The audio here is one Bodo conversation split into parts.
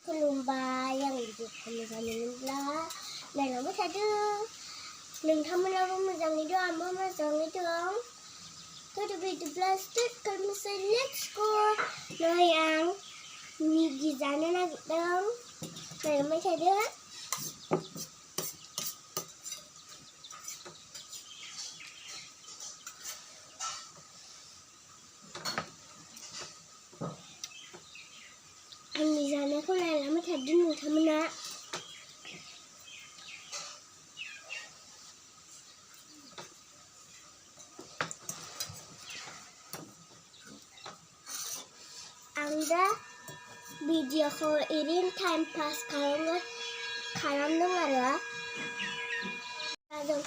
Lumba yang dikomisa dalam satu teman memang itu ama memang itu Tuh begitu plastik kalau misalnya let's go nah yang di sana nak dong dalam satu di sana aku lama tadi nih temen nak Anda video call ini time pass kalau dengar ya langsung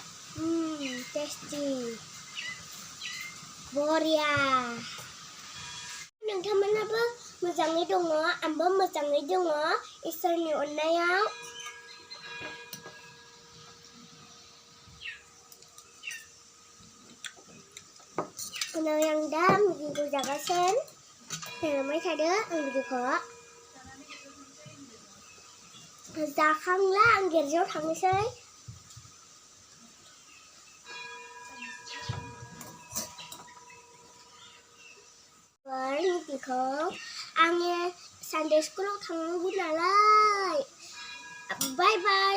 tasty Boria Nang teman apa macam itu nggak amba macam itu nggak istilahnya mana ya Kenal yang dam gitu jaga senไม่ใช่เด้ออันนี้ขอจากข้างล่างเกี่ยวกับทางนี้ใช่วันนี้ติขออันนี้ Sunday School ทางบุญอะไรบายบาย